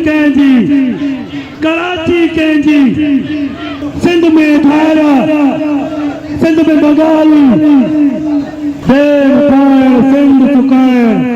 कंहिंजी, कराची कंहिंजी, सिंध में धारा, सिंध में बगाली, देव पाइण सिंध चुकाइण।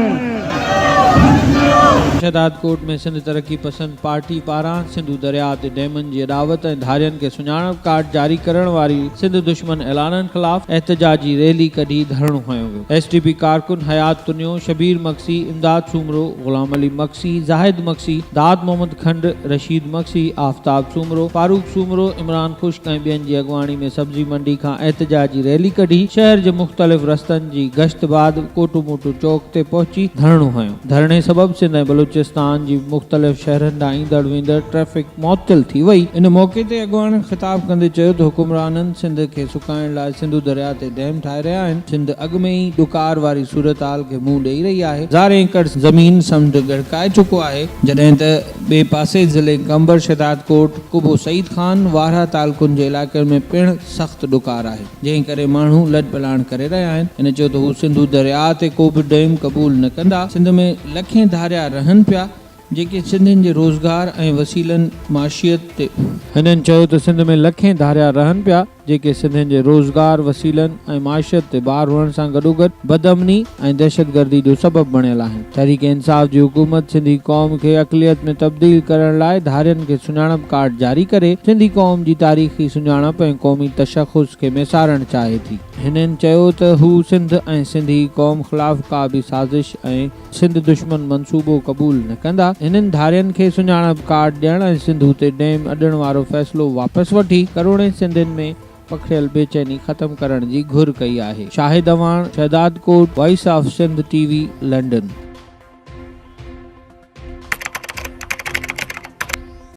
शहदाद कोट में सिंध तरक्की पसंद पार्टी पारां सिंधु दरिया ते डैमन जी अदावत ऐं धारियनि खे सुञाणप कार्ड जारी करण वारी सिंध दुश्मन ऐलाननि ख़िलाफ़ एहतजाजी रैली कढी धरणो खयो वियो। एसडीपी कारकुन हयात तुनियो, शबीर मक्सी, इमदाद सूमरो, गुलाम अली मक्सी, जाहिद मक्सी, दाद मोहम्मद खंड, रशीद मक्सी, आफ़ताब सूमरो, फारूक सूमरो, इमरान खुश्क ऐं ॿियनि जी अॻवानी में सब्जी मंडी खां एहतजाजी रैली कढी शहर जे मुख़्तलिफ़ रस्तनि जी गश्त बाद कोटू मोटू चौक ते पहुची धरणो खयो। धरणे सबबि सिंध ऐं बलूचिस्तान जी मुख़्तलिफ़ शहरनि ॾांहुं ईंदड़ वेंदड़ ट्रैफ़िक मुअत्तल थी वई। इन मौक़े ते अॻवान ख़िताब कंदे चयो त हुकुमराननि सिंध खे सुकाइण लाइ सिंधु दरिया ते डैम ठाहे रहिया आहिनि। सिंध अॻु में ई ॾुकार वारी सूरतहाल खे मुंहुं ॾेई रही आहे। हज़ारे एकड़ ज़मीन समुंड गड़काए चुको आहे, जॾहिं त ॿिए पासे ज़िले कंबर, शहदाद कोट, कुबो सईद खान, वारहा तालुकुनि जे इलाइक़नि में पिणु सख़्तु ॾुकार आहे, जंहिं करे माण्हू लॾ पलाण करे रहिया आहिनि। इन चयो त हू सिंधु दरिया ते को बि डैम क़बूल न कंदा। सिंध में लखें धारिया रहनि पिया जेके सिंधियुनि जे रोज़गार ऐं वसीलनि माशियत ते हिननि चयो त सिंध में लखें धारिया रहनि पिया जेके सिंधियुनि जे रोज़गार वसीलनि ऐं माशियत ते ॿार हुअण सां गॾोगॾु बदअमनी ऐं दहशतगर्दी जो सबबु बणियल आहिनि। तहरीक इंसाफ़ जी हुकूमत सिंधी क़ौम खे अक़लियत में तब्दील करण लाइ धारियनि खे सुञाणप कार्ड जारी करे सिंधी क़ौम जी तारीख़ी सुञाणप ऐं क़ौमी तशख़ुस खे मेसारणु चाहे थी। हिननि चयो त हू सिंध ऐं सिंधी क़ौम ख़िलाफ़ का बि साज़िश ऐं सिंध दुश्मन मंसूबो क़बूल न कंदा। हिननि धारियनि खे सुञाणप कार्ड ॾियण ऐं सिंधु ते डैम अॾण वारो फ़ैसिलो वापसि वठी करोड़े सिंधियुनि में पखिड़ियल बेचैनी ख़त्म करण जी घुर कई आहे। Shahid Awan, Shahdad Kot, voice of Sindh TV, London.